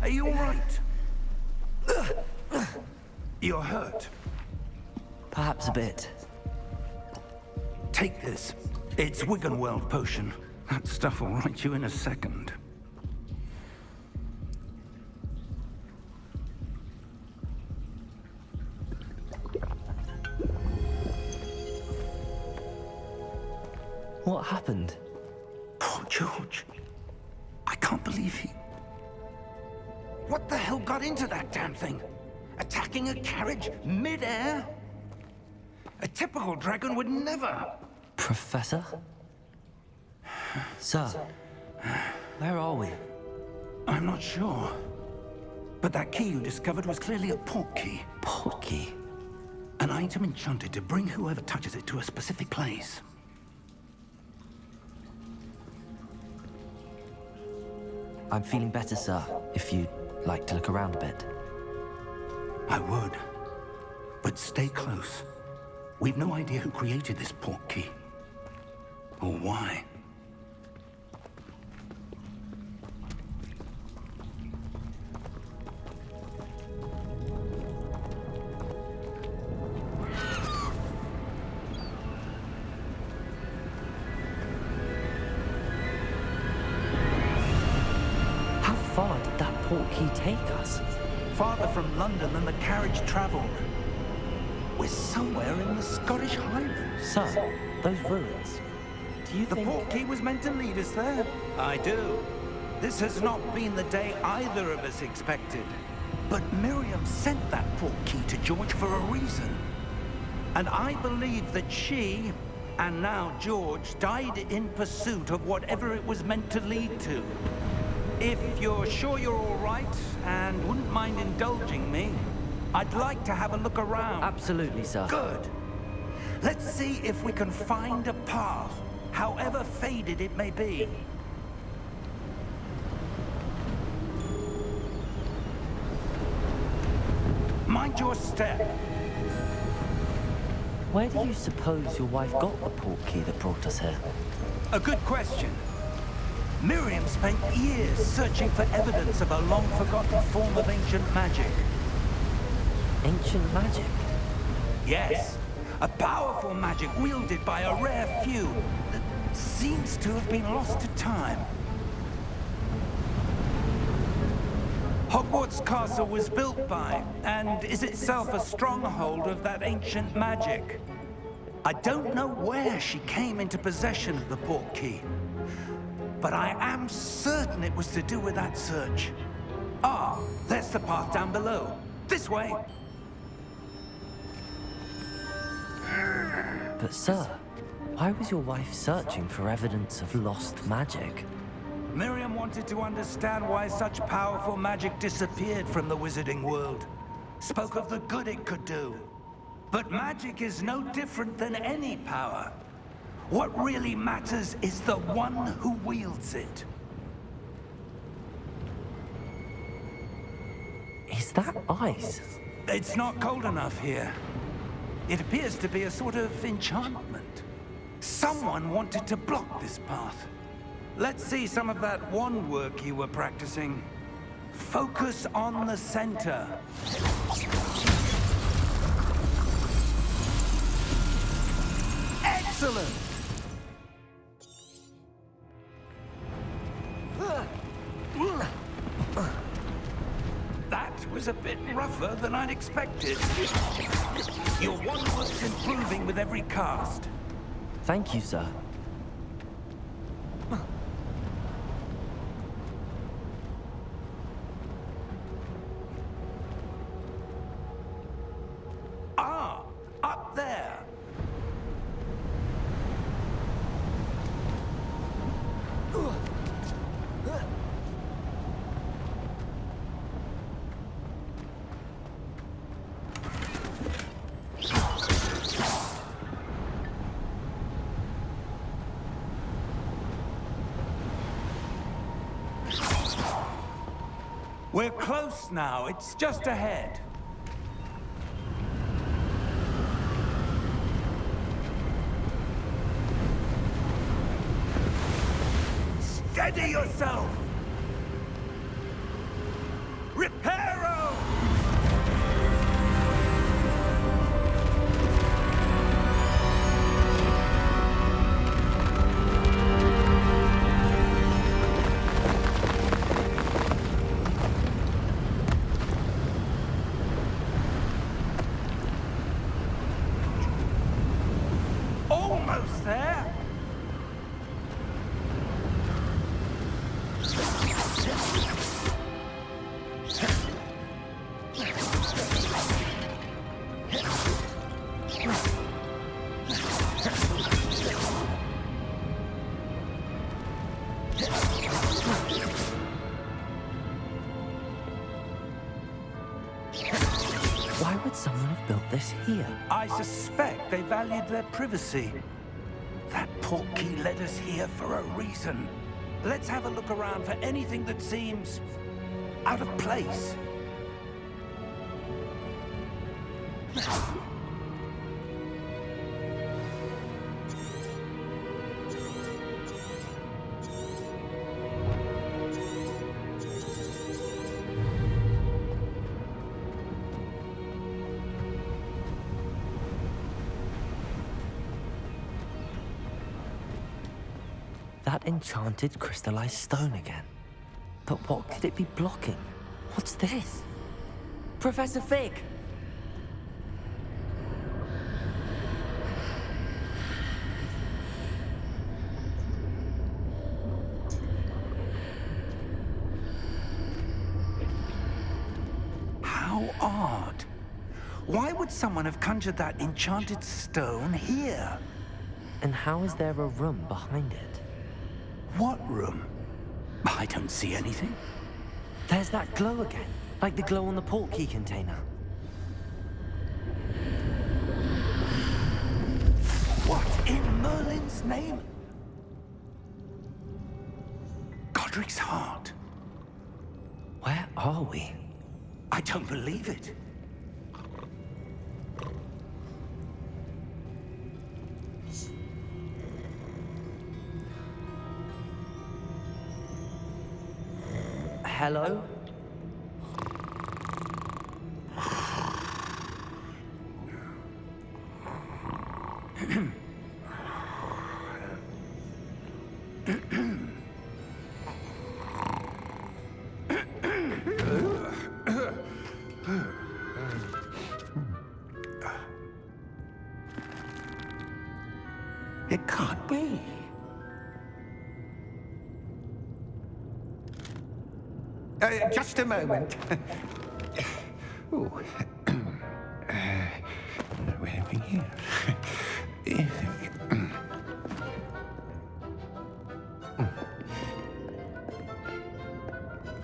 Are you all right? You're hurt. Perhaps a bit. Take this. It's Wiggenweld potion. That stuff will right you in a second. What happened? Poor George. I can't believe he... What the hell got into that damn thing? Attacking a carriage mid-air? A typical dragon would never... Professor? Sir, where are we? I'm not sure. But that key you discovered was clearly a port key. Port key? An item enchanted to bring whoever touches it to a specific place. I'm feeling better, sir, if you'd like to look around a bit. I would. But stay close. We've no idea who created this port key. Or why. How far did that port key take us? Farther from London than the carriage traveled. We're somewhere in the Scottish Highlands. Sir, those ruins. Do you The think... port key was meant to lead us there. I do. This has not been the day either of us expected. But Miriam sent that port key to George for a reason. And I believe that she, and now George, died in pursuit of whatever it was meant to lead to. If you're sure you're all right, and wouldn't mind indulging me, I'd like to have a look around. Absolutely, sir. Good. Let's see if we can find a path, however faded it may be. Mind your step. Where do you suppose your wife got the port key that brought us here? A good question. Miriam spent years searching for evidence of a long-forgotten form of ancient magic. Ancient magic? Yes, a powerful magic wielded by a rare few that seems to have been lost to time. Hogwarts Castle was built by, and is itself a stronghold of that ancient magic. I don't know where she came into possession of the port key, but I am certain it was to do with that search. Ah, there's the path down below. This way. But sir, why was your wife searching for evidence of lost magic? Miriam wanted to understand why such powerful magic disappeared from the wizarding world. Spoke of the good it could do. But magic is no different than any power. What really matters is the one who wields it. Is that ice? It's not cold enough here. It appears to be a sort of enchantment. Someone wanted to block this path. Let's see some of that wand work you were practicing. Focus on the center. Excellent! That was a bit rougher than I'd expected. Your wand work's improving with every cast. Thank you, sir. Ah, up there. We're close now. It's just ahead. Steady yourself! Reparo! Almost there. Why would someone have built this here? I suspect they valued their privacy. That portkey led us here for a reason. Let's have a look around for anything that seems out of place. That enchanted crystallized stone again. But what could it be blocking? What's this? Professor Fig! How odd. Why would someone have conjured that enchanted stone here? And how is there a room behind it? What room? I don't see anything. There's that glow again, like the glow on the portkey container. What in Merlin's name? Godric's heart. Where are we? I don't believe it. Hello? It can't be. Just a moment. Ooh. Where are we here?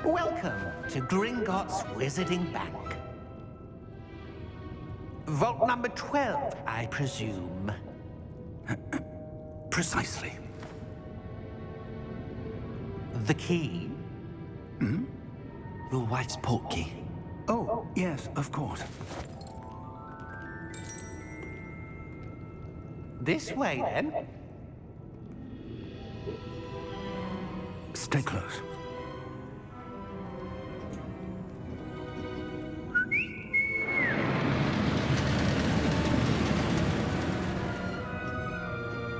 Welcome to Gringotts Wizarding Bank. Vault number 12, I presume. Precisely. The key? Your wife's portkey. Oh, yes, of course. This way, then. Stay close.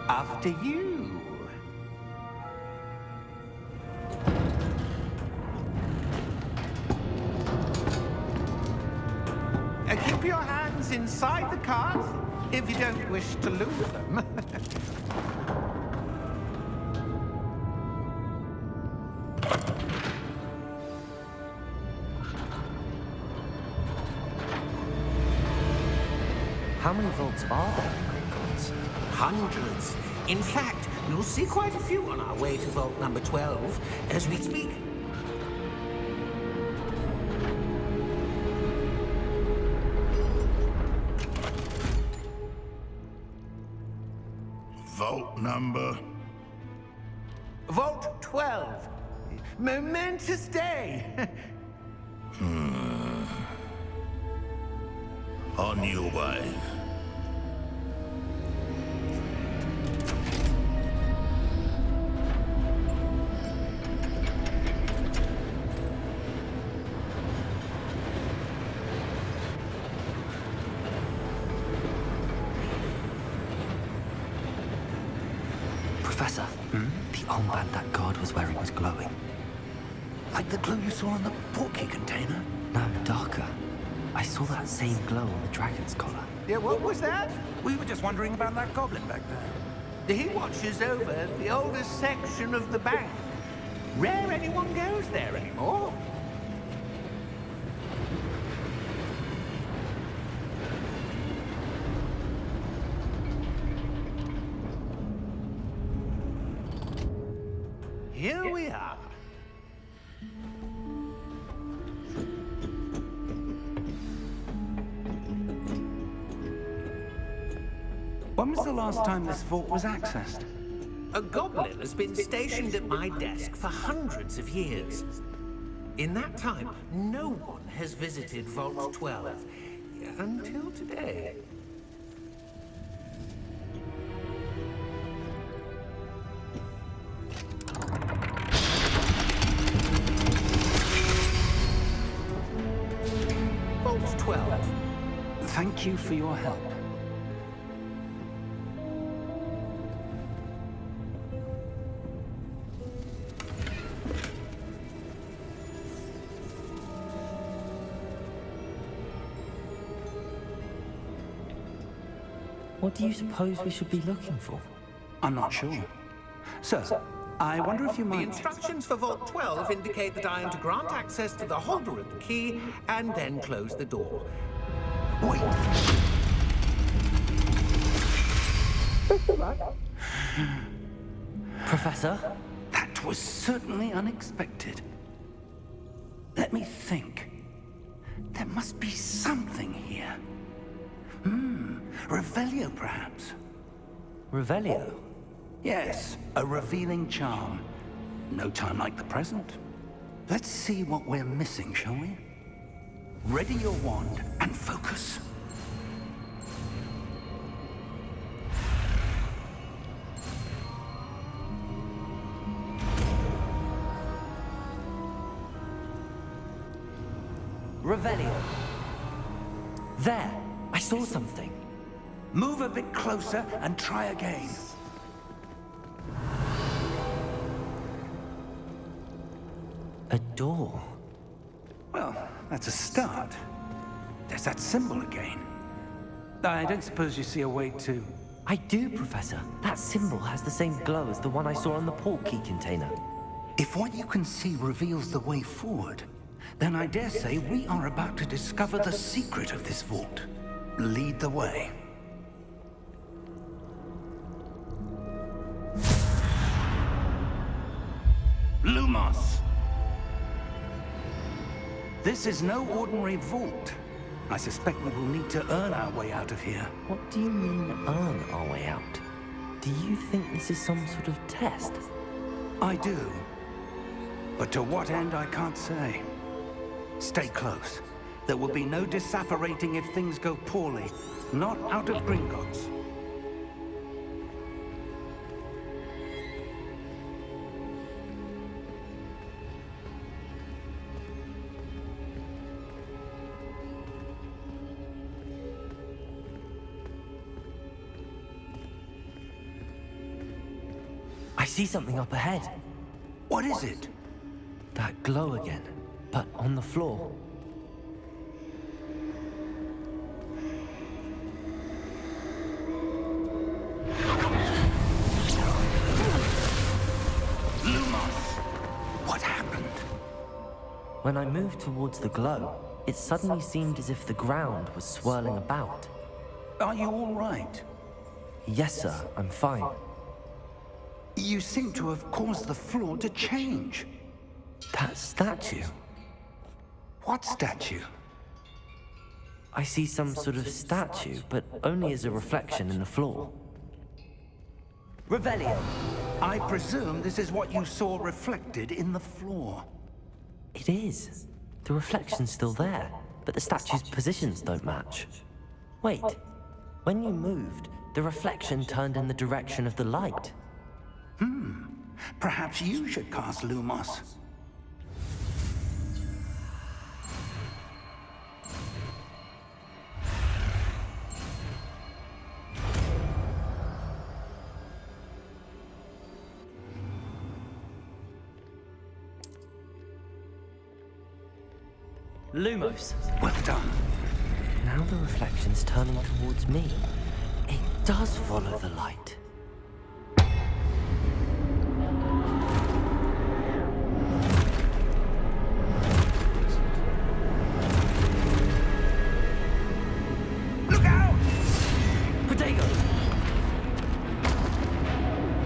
After you. Keep your hands inside the cart if you don't wish to lose them. How many vaults are there in Gringotts? Hundreds. In fact, you'll see quite a few on our way to vault number 12 as we speak. Vault number? Vault 12. Momentous day. On your way. Professor, the armband that guard was wearing was glowing. Like the glow you saw on the portkey container? No, darker. I saw that same glow on the dragon's collar. Yeah, what was that? We were just wondering about that goblin back there. He watches over the oldest section of the bank. Rare anyone goes there anymore. Here we are. When was the last time this vault was accessed? A goblin has been stationed at my desk for hundreds of years. In that time, no one has visited Vault 12 until today. Vault 12. Thank you for your help. What do you suppose we should be looking for? I'm not sure. Sir, I wonder if you The might... instructions for Vault 12 indicate that I am to grant access to the holder of the key and then close the door. Wait! Professor? That was certainly unexpected. Let me think. There must be something here. Revelio, perhaps? Revelio? Yes, a revealing charm. No time like the present. Let's see what we're missing, shall we? Ready your wand and focus. Revelio. There! I saw something. Move a bit closer and try again. A door. Well, that's a start. There's that symbol again. I don't suppose you see a way to... I do, Professor. That symbol has the same glow as the one I saw on the portkey container. If what you can see reveals the way forward, then I dare say we are about to discover the secret of this vault. Lead the way. Lumos! This is no ordinary vault. I suspect we will need to earn our way out of here. What do you mean, earn our way out? Do you think this is some sort of test? I do. But to what end, I can't say. Stay close. There will be no disapparating if things go poorly. Not out of Gringotts. I see something up ahead. What is it? That glow again, but on the floor. Lumos! What happened? When I moved towards the glow, it suddenly seemed as if the ground was swirling about. Are you all right? Yes, sir, I'm fine. You seem to have caused the floor to change. That statue? What statue? I see some sort of statue, but only as a reflection in the floor. Revelio! I presume this is what you saw reflected in the floor. It is. The reflection's still there, but the statue's positions don't match. Wait, when you moved, the reflection turned in the direction of the light. Perhaps you should cast Lumos. Lumos. Well done. Now the reflection's turning towards me. It does follow the light. Look out! Potato!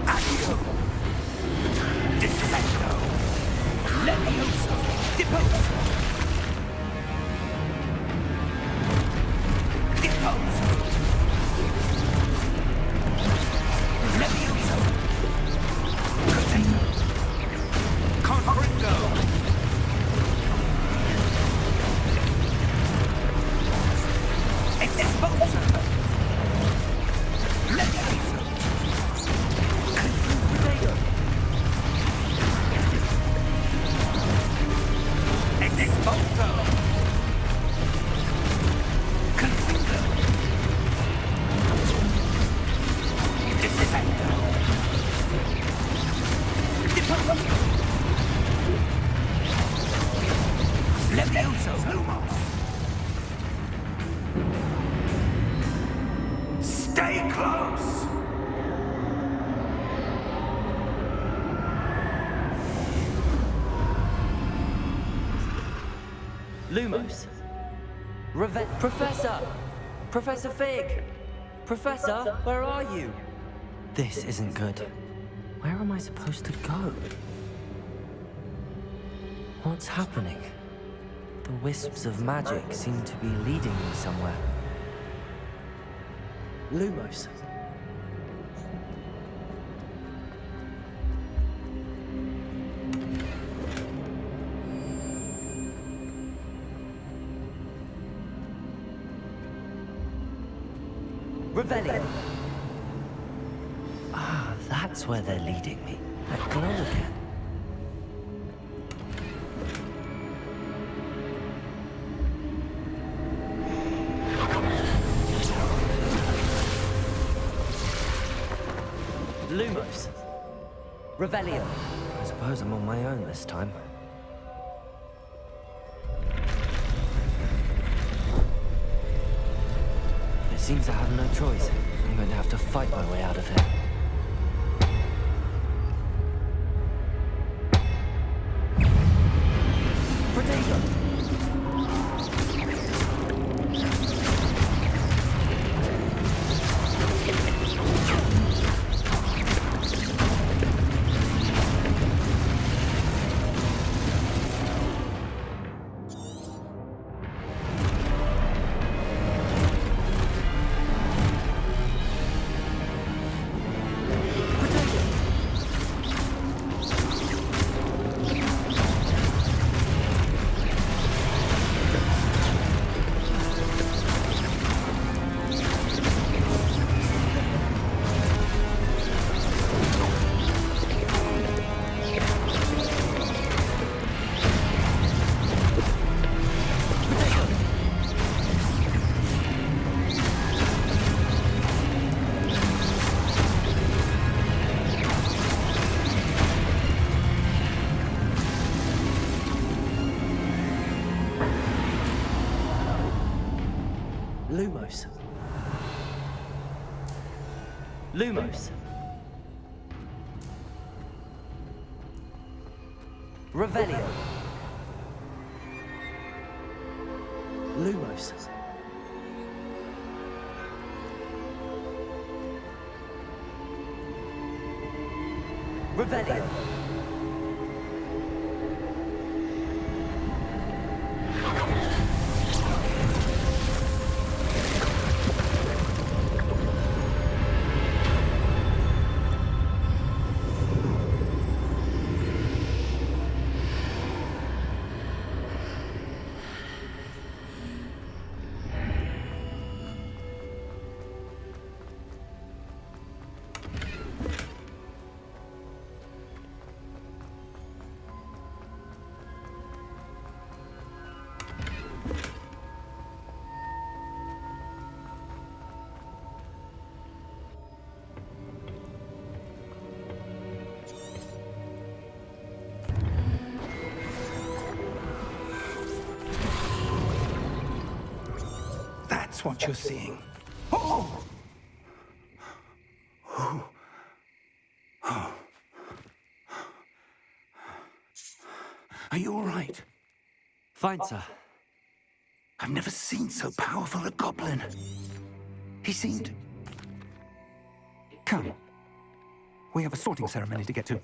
Accio! Descendo! Levioso! Deposo! Deposo! Levioso! Potato! Confringo! Exposo! Levioso! Potato! Exposo! Confringo! Descendo! Deposo! Levioso! Lumos! Stay close! Lumos. Professor! Professor Fig! Professor, where are you? This isn't good. Where am I supposed to go? What's happening? The wisps of magic seem to be leading me somewhere. Lumos. Revelio. Ah, that's where they're leading me. That glow again. Lumos. Revelio. I suppose I'm on my own this time. It seems I have no choice. I'm going to have to fight my way out of here. Potato! Lumos. Lumos. Revelio. Lumos. Revelio. that's what you're seeing. Oh! Oh. Oh. Are you all right? Fine, sir. I've never seen so powerful a goblin. He seemed... Come. We have a sorting ceremony to get to.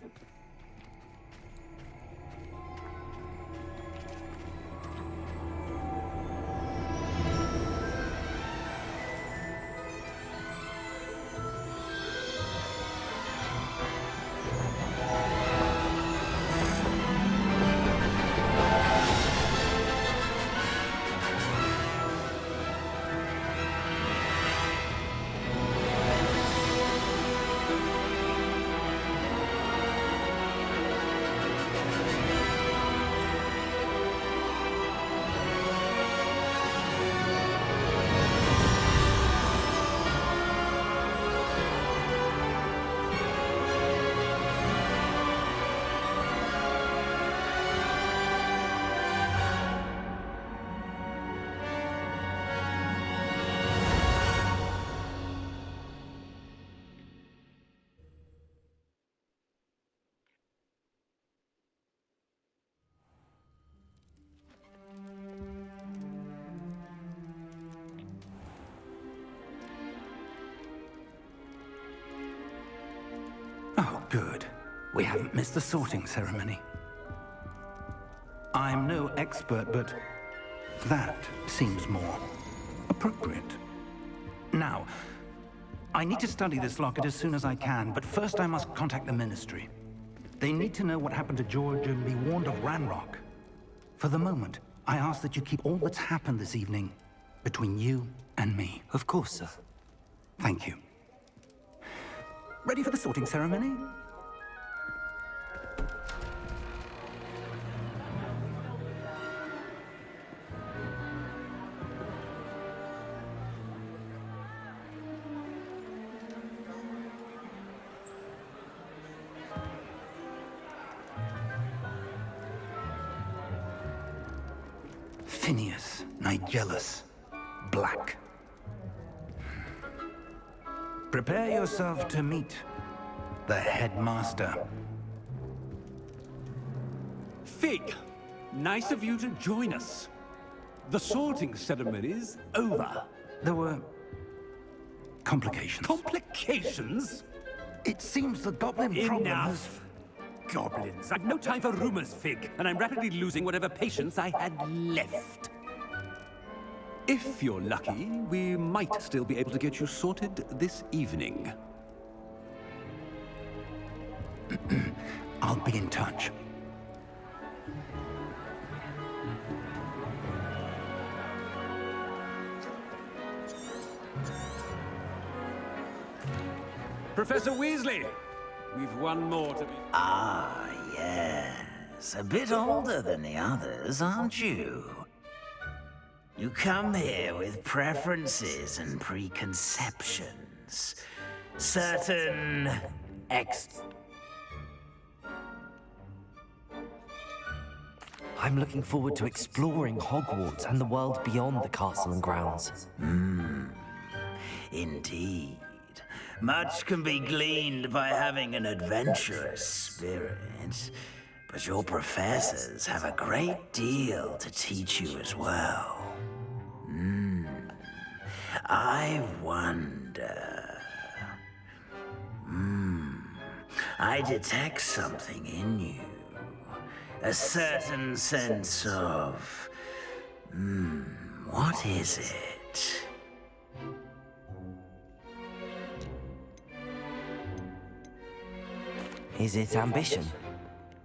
Oh, good. We haven't missed the sorting ceremony. I'm no expert, but that seems more appropriate. Now, I need to study this locket as soon as I can, but first I must contact the Ministry. They need to know what happened to George and be warned of Ranrock. For the moment, I ask that you keep all that's happened this evening between you and me. Of course, sir. Thank you. Ready for the sorting ceremony? Phineas, Nigellus, Black. Prepare yourself to meet the headmaster. Fig, nice of you to join us. The sorting ceremony's over. There were complications. Complications? It seems the goblin problem has... Enough. Goblins. I've no time for rumors, Fig, and I'm rapidly losing whatever patience I had left. If you're lucky, we might still be able to get you sorted this evening. I'll be in touch. Professor Weasley, we've one more to be... Ah, yes. A bit older than the others, aren't you? You come here with preferences and preconceptions. Certain I'm looking forward to exploring Hogwarts and the world beyond the castle and grounds. Indeed. Much can be gleaned by having an adventurous spirit, but your professors have a great deal to teach you as well. I wonder... I detect something in you. A certain sense of... what is it? Is it ambition?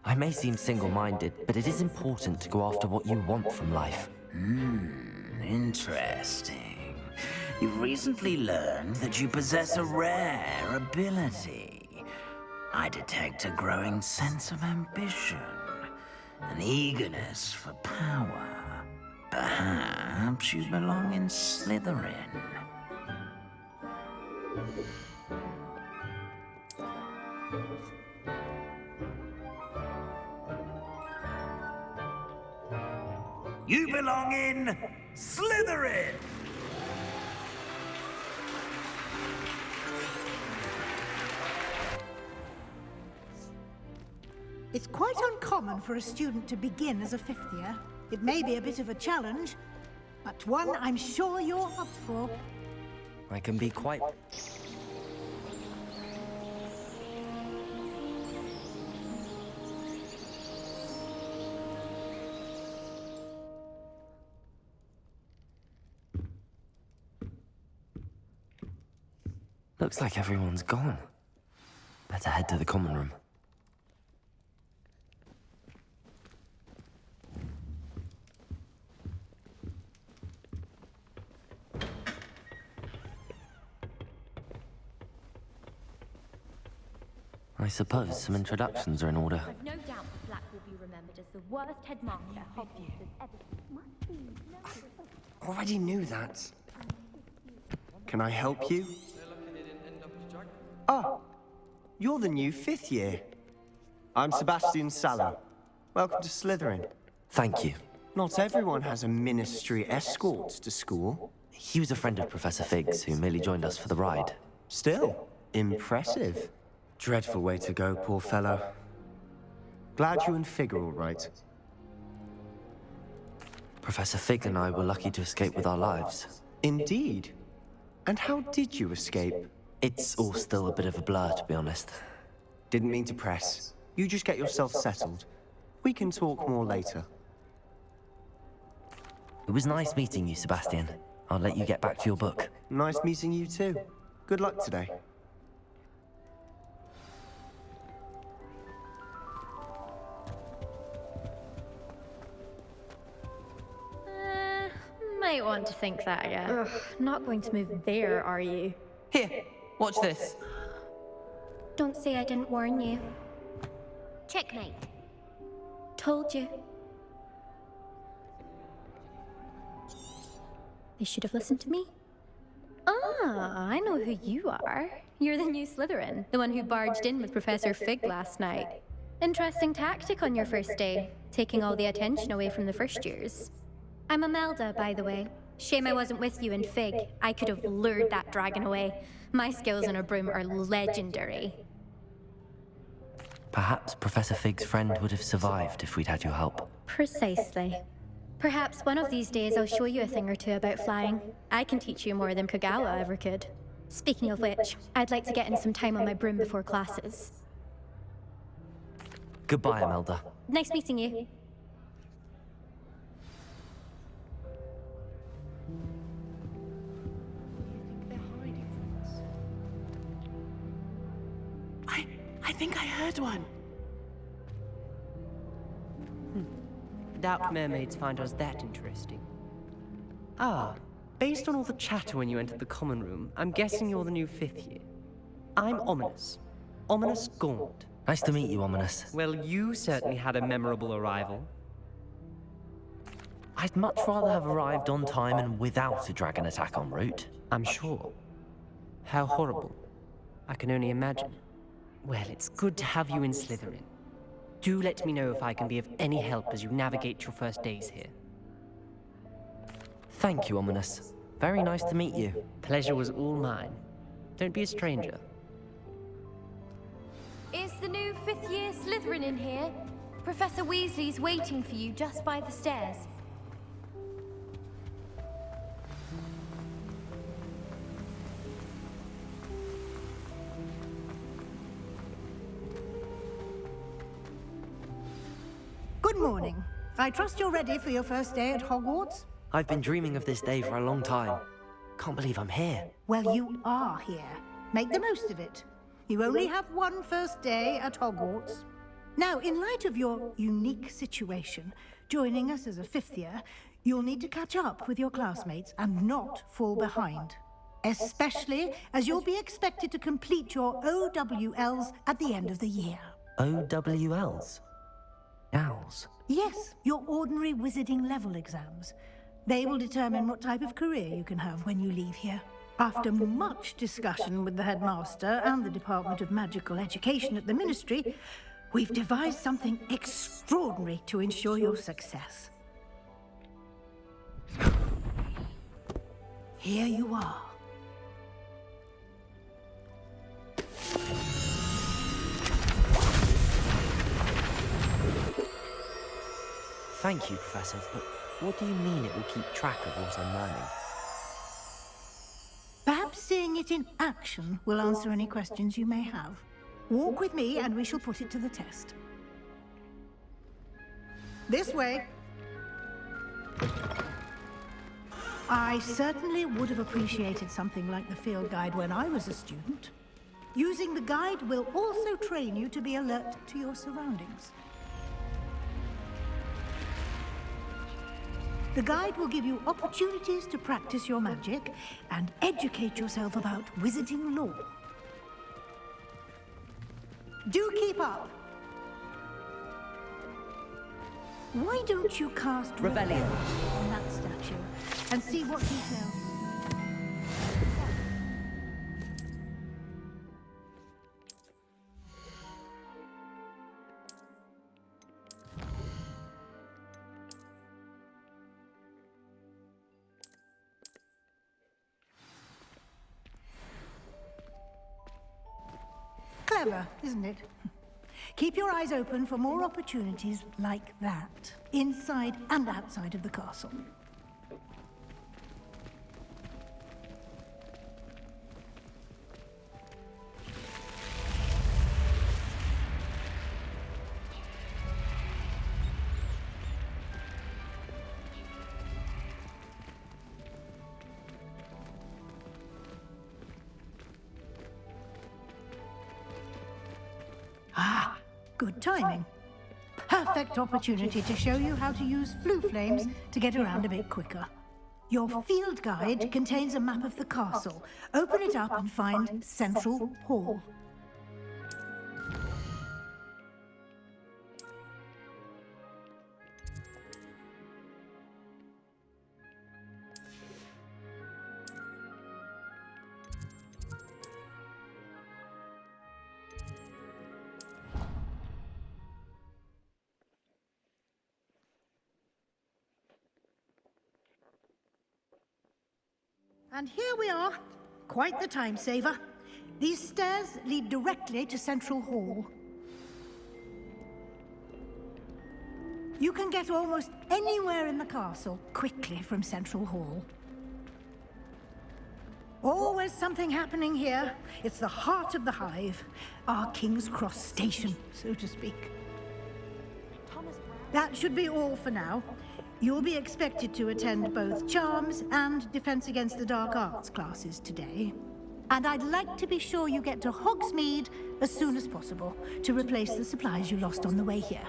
I may seem single-minded, but it is important to go after what you want from life. Interesting. You've recently learned that you possess a rare ability. I detect a growing sense of ambition, an eagerness for power. Perhaps you belong in Slytherin. You belong in Slytherin! It's quite uncommon for a student to begin as a fifth year. It may be a bit of a challenge, but one I'm sure you're up for. I can be quite... Looks like everyone's gone. Better head to the common room. I suppose some introductions are in order. I've no doubt that Black will be remembered as the worst headmaster Hogwarts has ever seen. Already knew that. Can I help you? Oh, you're the new fifth year. I'm Sebastian Sallow. Welcome to Slytherin. Thank you. Not everyone has a ministry escort to school. He was a friend of Professor Fig's who merely joined us for the ride. Still, impressive. Dreadful way to go, poor fellow. Glad you and Fig are all right. Professor Fig and I were lucky to escape with our lives. Indeed. And how did you escape? It's all still a bit of a blur, to be honest. Didn't mean to press. You just get yourself settled. We can talk more later. It was nice meeting you, Sebastian. I'll let you get back to your book. Nice meeting you too. Good luck today. Might want to think that again. Ugh, not going to move there, are you? Here, watch this. Don't say I didn't warn you. Checkmate. Told you. They should have listened to me. Ah, I know who you are. You're the new Slytherin, the one who barged in with Professor Fig last night. Interesting tactic on your first day, taking all the attention away from the first years. I'm Imelda, by the way. Shame I wasn't with you in Fig. I could have lured that dragon away. My skills on a broom are legendary. Perhaps Professor Fig's friend would have survived if we'd had your help. Precisely. Perhaps one of these days I'll show you a thing or two about flying. I can teach you more than Kogawa ever could. Speaking of which, I'd like to get in some time on my broom before classes. Goodbye, Imelda. Nice meeting you. I think I heard one. Doubt mermaids find us that interesting. Ah, based on all the chatter when you entered the common room, I'm guessing you're the new fifth year. I'm Ominous. Ominous Gaunt. Nice to meet you, Ominous. Well, you certainly had a memorable arrival. I'd much rather have arrived on time and without a dragon attack en route. I'm sure. How horrible. I can only imagine. Well, it's good to have you in Slytherin. Do let me know if I can be of any help as you navigate your first days here. Thank you, Ominous. Very nice to meet you. Pleasure was all mine. Don't be a stranger. Is the new fifth year Slytherin in here? Professor Weasley's waiting for you just by the stairs. Good morning. I trust you're ready for your first day at Hogwarts? I've been dreaming of this day for a long time. Can't believe I'm here. Well, you are here. Make the most of it. You only have one first day at Hogwarts. Now, in light of your unique situation, joining us as a fifth year, you'll need to catch up with your classmates and not fall behind. Especially as you'll be expected to complete your OWLs at the end of the year. OWLs? Owls? Yes, your ordinary wizarding level exams. They will determine what type of career you can have when you leave here. After much discussion with the headmaster and the Department of Magical Education at the Ministry, we've devised something extraordinary to ensure your success. Here you are. Thank you, Professor, but what do you mean it will keep track of what I'm learning? Perhaps seeing it in action will answer any questions you may have. Walk with me and we shall put it to the test. This way. I certainly would have appreciated something like the field guide when I was a student. Using the guide will also train you to be alert to your surroundings. The guide will give you opportunities to practice your magic and educate yourself about wizarding lore. Do keep up! Why don't you cast Rebellion on that statue and see what details... Clever, isn't it? Keep your eyes open for more opportunities like that, inside and outside of the castle. Ah, good timing. Perfect opportunity to show you how to use flue flames to get around a bit quicker. Your field guide contains a map of the castle. Open it up and find Central Hall. And here we are. Quite the time saver. These stairs lead directly to Central Hall. You can get almost anywhere in the castle quickly from Central Hall. Always something happening here. It's the heart of the hive. Our King's Cross station, so to speak. That should be all for now. You'll be expected to attend both Charms and Defense Against the Dark Arts classes today. And I'd like to be sure you get to Hogsmeade as soon as possible to replace the supplies you lost on the way here.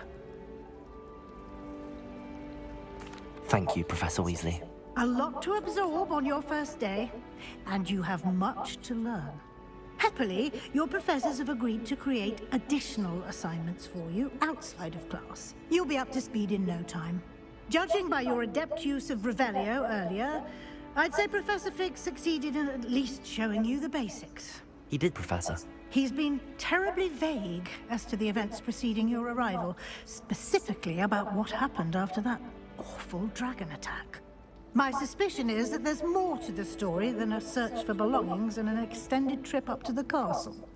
Thank you, Professor Weasley. A lot to absorb on your first day, and you have much to learn. Happily, your professors have agreed to create additional assignments for you outside of class. You'll be up to speed in no time. Judging by your adept use of Revelio earlier, I'd say Professor Fig succeeded in at least showing you the basics. He did, Professor. He's been terribly vague as to the events preceding your arrival, specifically about what happened after that awful dragon attack. My suspicion is that there's more to the story than a search for belongings and an extended trip up to the castle.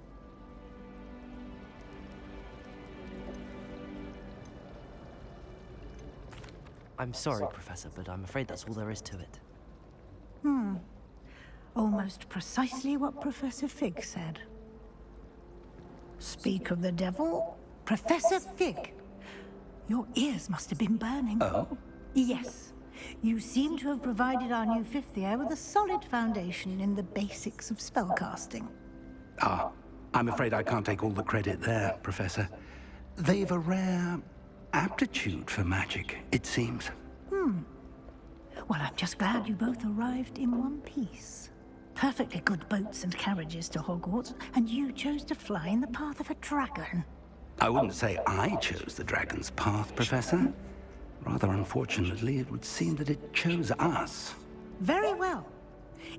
I'm sorry, Professor, but I'm afraid that's all there is to it. Almost precisely what Professor Fig said. Speak of the devil, Professor Fig. Your ears must have been burning. Oh? Yes. You seem to have provided our new fifth year with a solid foundation in the basics of spellcasting. Ah, I'm afraid I can't take all the credit there, Professor. They've a rare aptitude for magic, it seems. Well, I'm just glad you both arrived in one piece. Perfectly good boats and carriages to Hogwarts, and you chose to fly in the path of a dragon. I wouldn't say I chose the dragon's path, Professor. Rather unfortunately, it would seem that it chose us. Very well.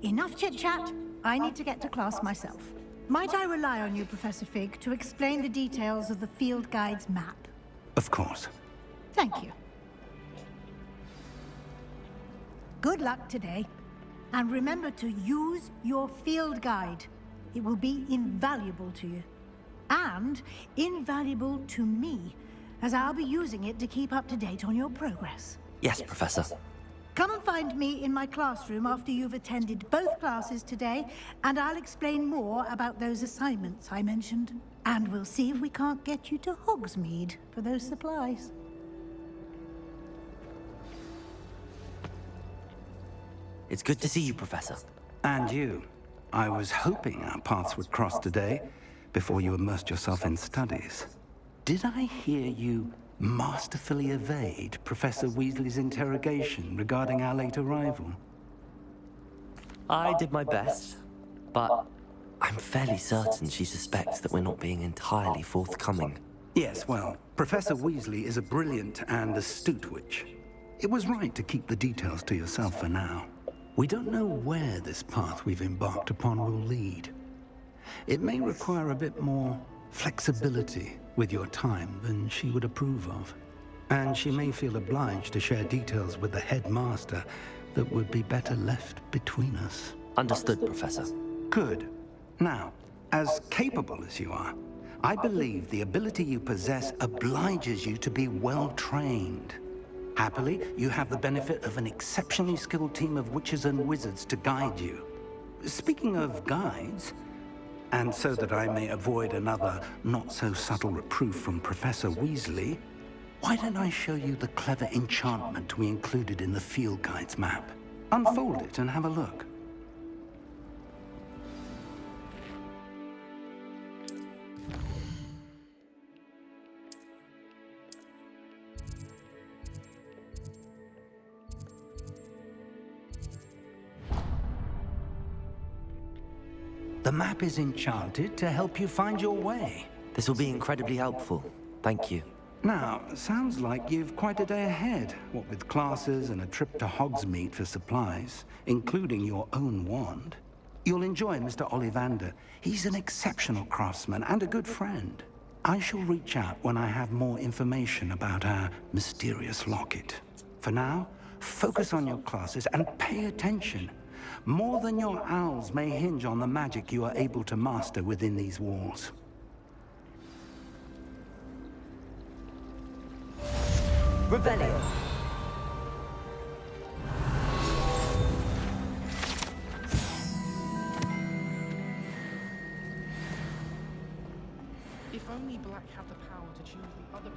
Enough chit-chat. I need to get to class myself. Might I rely on you, Professor Fig, to explain the details of the field guide's map? Of course. Thank you. Good luck today. And remember to use your field guide. It will be invaluable to you. And invaluable to me. as I'll be using it to keep up to date on your progress. Yes, Professor. Come and find me in my classroom after you've attended both classes today, and I'll explain more about those assignments I mentioned. And we'll see if we can't get you to Hogsmeade for those supplies. It's good to see you, Professor. And you. I was hoping our paths would cross today, before you immersed yourself in studies. Did I hear you masterfully evade Professor Weasley's interrogation regarding our late arrival? I did my best, but I'm fairly certain she suspects that we're not being entirely forthcoming. Yes, well, Professor Weasley is a brilliant and astute witch. It was right to keep the details to yourself for now. We don't know where this path we've embarked upon will lead. It may require a bit more flexibility with your time than she would approve of. And she may feel obliged to share details with the headmaster that would be better left between us. Understood, Professor. Good. Now, as capable as you are, I believe the ability you possess obliges you to be well trained. Happily, you have the benefit of an exceptionally skilled team of witches and wizards to guide you. Speaking of guides, and so that I may avoid another not-so-subtle reproof from Professor Weasley, why don't I show you the clever enchantment we included in the field guide's map? Unfold it and have a look. The map is enchanted to help you find your way. This will be incredibly helpful. Thank you. Now, sounds like you've quite a day ahead, what with classes and a trip to Hogsmeade for supplies, including your own wand. You'll enjoy Mr. Ollivander. He's an exceptional craftsman and a good friend. I shall reach out when I have more information about our mysterious locket. For now, focus on your classes and pay attention. More than your owls may hinge on the magic you are able to master within these walls. Revelio. If only Black had the power to choose the other.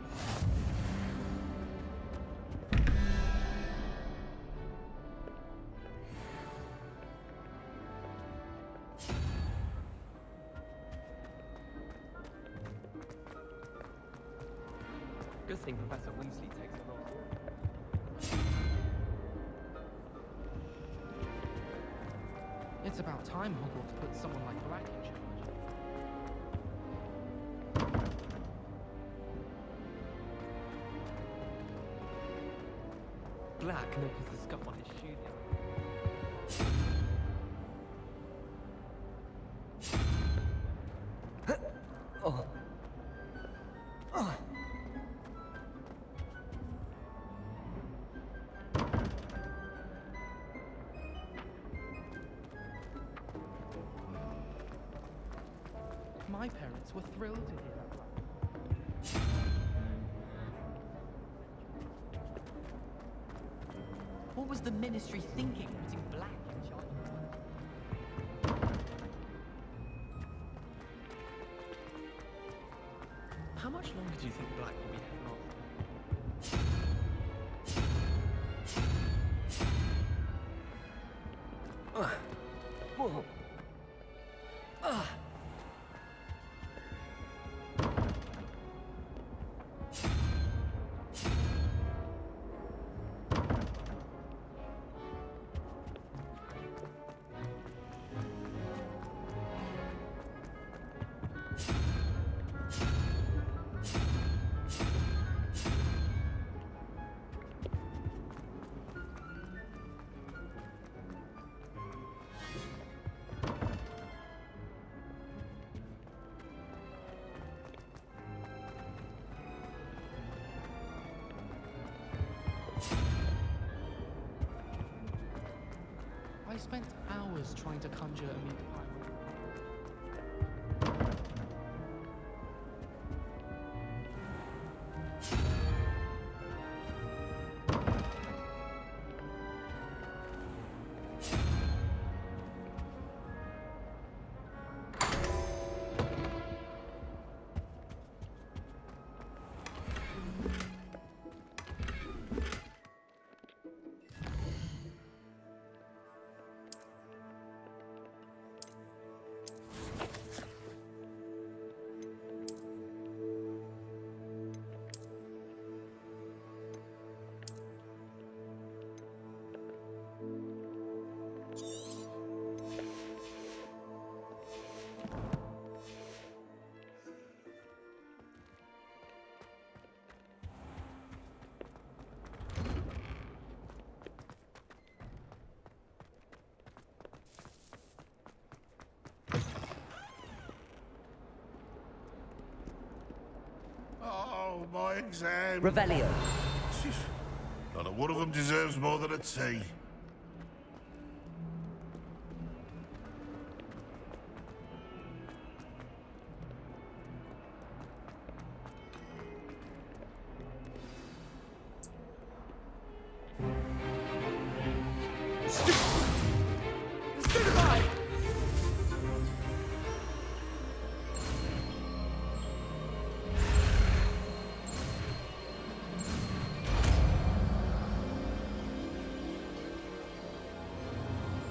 Good thing Professor Weasley takes a lot. It's about time Hogwarts put someone like Black in charge. Black noticed the scuff on his shoe. Oh. Oh. My parents were thrilled to hear that. What was the Ministry thinking, putting Black in charge? How much longer do you think Black will be hanging on? Whoa. I spent hours trying to conjure a meat pie. my exam. Revelio. Not one of them deserves more than a tea.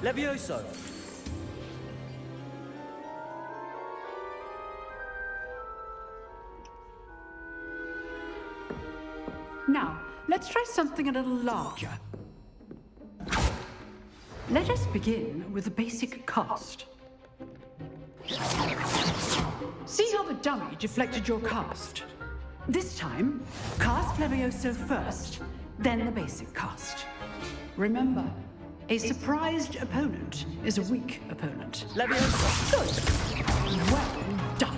Levioso. Now, let's try something a little larger. Let us begin with the basic cast. See how the dummy deflected your cast? This time, cast Levioso first, then the basic cast. Remember, a surprised opponent is a weak opponent. Levioso. Good. Well done.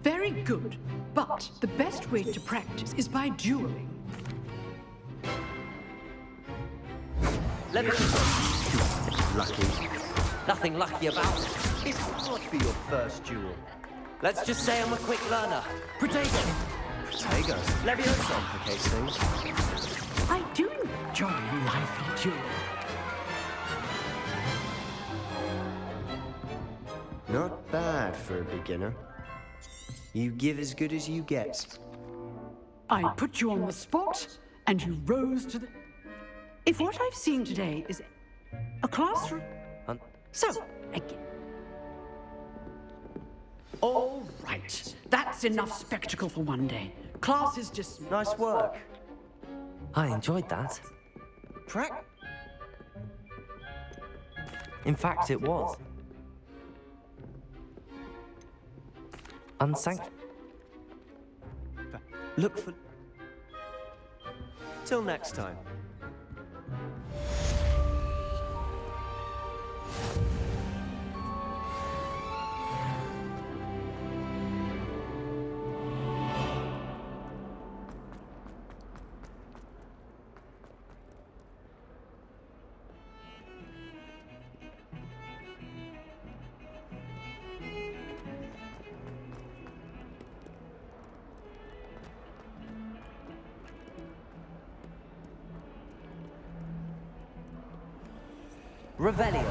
Very good. But the best way to practice is by dueling. Levioso. Lucky. Nothing lucky about it. This will not be your first duel. Let's just say I'm a quick learner. Protego. Protego. Levioso. Complicates things. I do enjoy a lively duel. Not bad for a beginner. You give as good as you get. I put you on the spot, and you rose to the... If what I've seen today is a classroom... So, again. All right. That's enough spectacle for one day. Class is dismissed. Nice work. I enjoyed that. In fact, it was. Unsanctioned. Look for... Till next time. Revelio.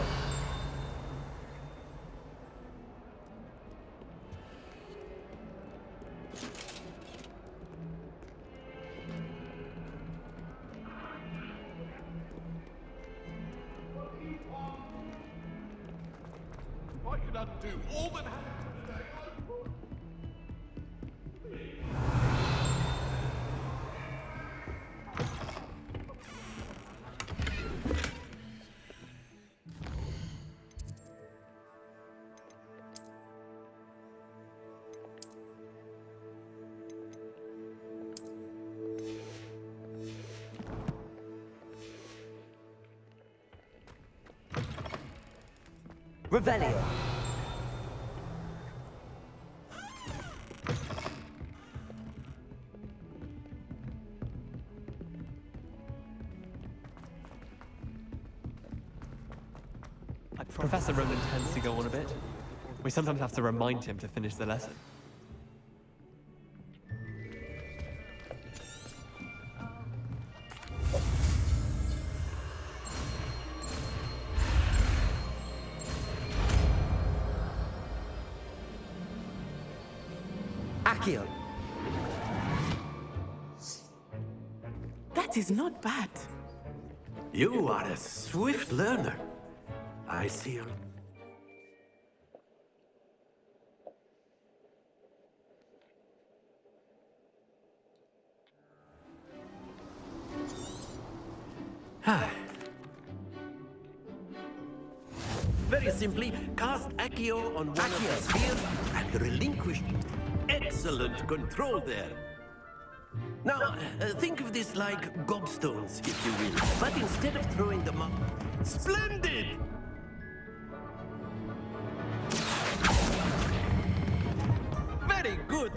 I could undo all that happened today. Revelio. Professor Roman tends to go on a bit. We sometimes have to remind him to finish the lesson. Accio. That is not bad. You are a swift learner. I see you. Very simply, cast Accio on one of the spheres and relinquish excellent control there. Now, think of this like gobstones, if you will. But instead of throwing them up... Splendid! Very good.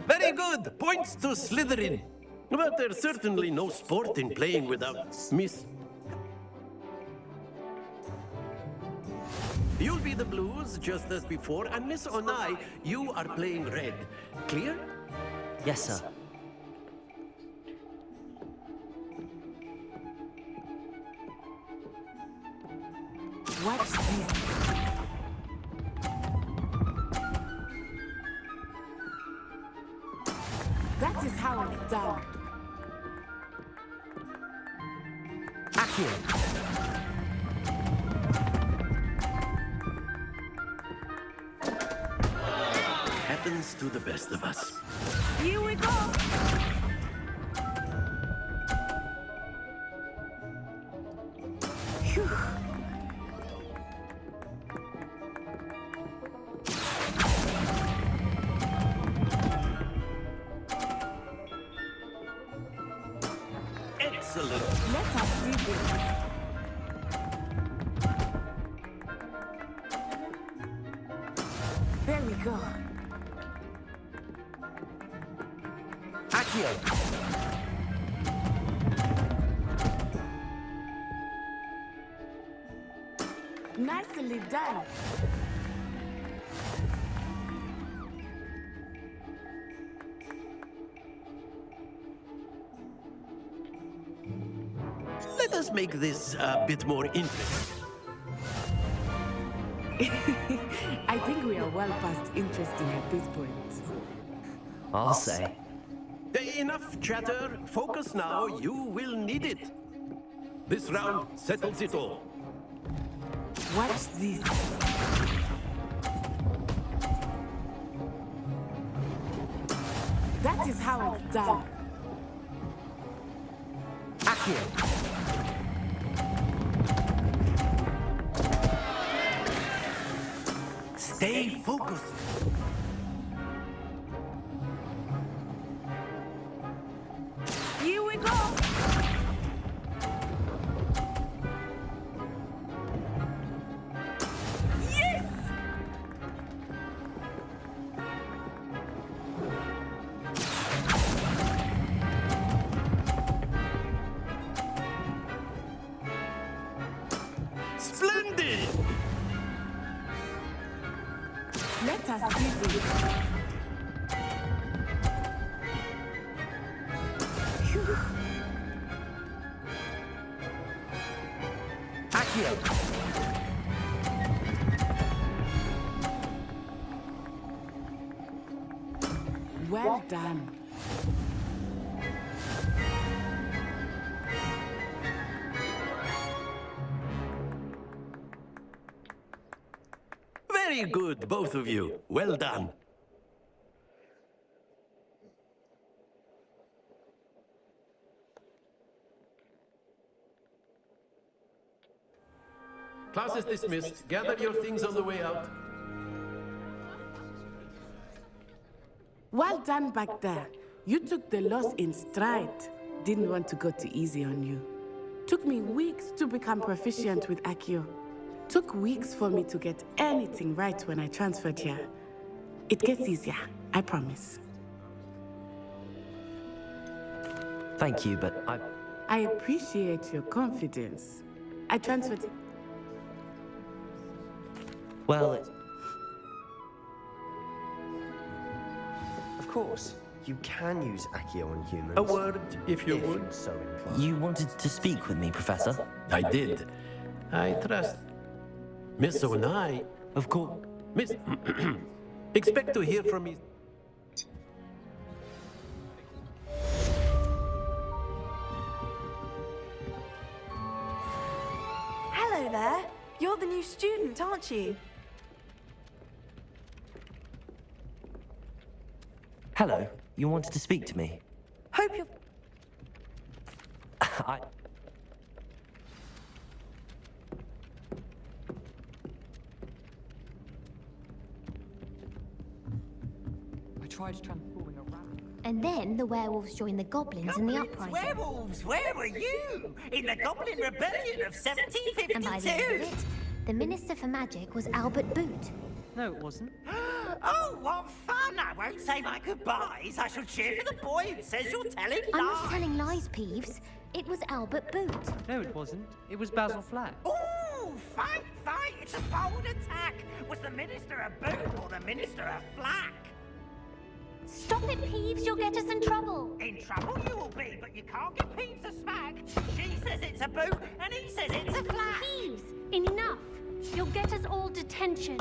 Very good. Points to Slytherin. But there's certainly no sport in playing without Miss... You'll be the Blues, just as before, and Miss Onai, you are playing red. Clear? Yes, sir. What's this? That is how it's done. Accio. Happens to the best of us. Here we go. Phew. Excellent. Let us see this. There we go. Accio. Nicely done. Let us make this a bit more interesting. I think we are well past interesting at this point. I'll say. Enough chatter. Focus now. You will need it. This round settles it all. What's this? That is how it's done. Accio. Stay focused. Here we go. Yes! Splendid! Let us see this. Phew. Accio. Well done. Very good, both of you. Well done. Class is dismissed. Gather your things on the way out. Well done back there. You took the loss in stride. Didn't want to go too easy on you. Took me weeks to become proficient with Accio. Took weeks for me to get anything right when I transferred here. It gets easier, I promise. Thank you, but I appreciate your confidence. I transferred... Well, it's... Of course, you can use Accio on humans. A word, if you would. You're so inclined. You wanted to speak with me, Professor? I did. I trust. Miss Onai. Of course. Miss... Expect to hear from me. Hello there. You're the new student, aren't you? Hello. You wanted to speak to me? Hope you're... I tried transforming around. And then the werewolves joined the goblins in the uprising. Werewolves, where were you? In the Goblin Rebellion of 1752? And by the end of it, The Minister for Magic was Albert Boot. No, it wasn't. Oh, what fun! I won't say my goodbyes. I shall cheer for the boy who says you're telling lies. I'm not telling lies, Peeves. It was Albert Boot. No, it wasn't. It was Basil Flack. Ooh, fight, fight! It's a bold attack! Was the Minister a boot or the Minister a flack? Stop it, Peeves. You'll get us in trouble. In trouble you will be, but you can't give Peeves a smack. She says it's a boot, and he says it's a flack. Peeves, enough. You'll get us all detention.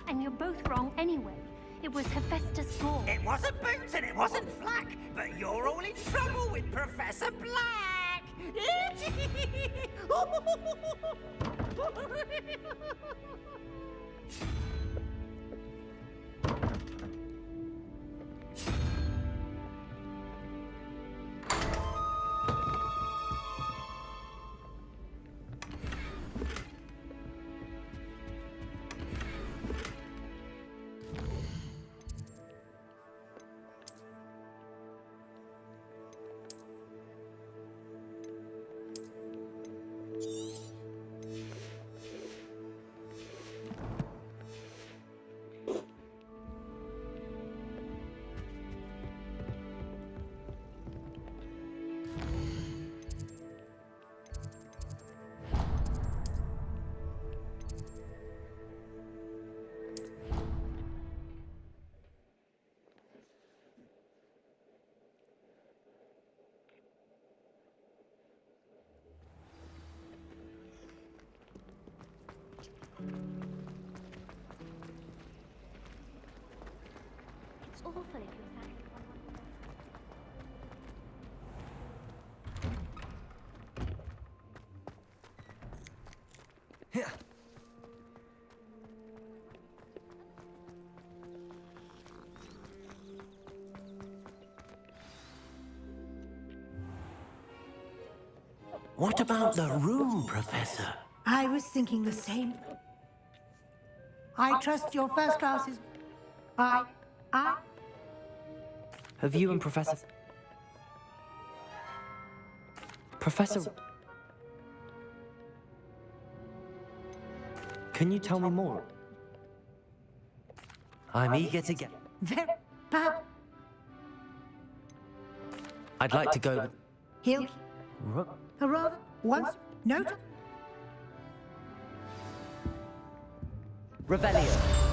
And you're both wrong anyway. It was Hephaestus Ball. It wasn't Boots and it wasn't Flack, but you're all in trouble with Professor Black! It's awful if you're sad. Here. What about the room, Professor? I was thinking the same. I trust your first classes. I. Have you and Professor... Professor... Can you tell me more? I'm eager to get... Very bad. I'd like to go with... He'll. A rather. Once. Note. Revelio.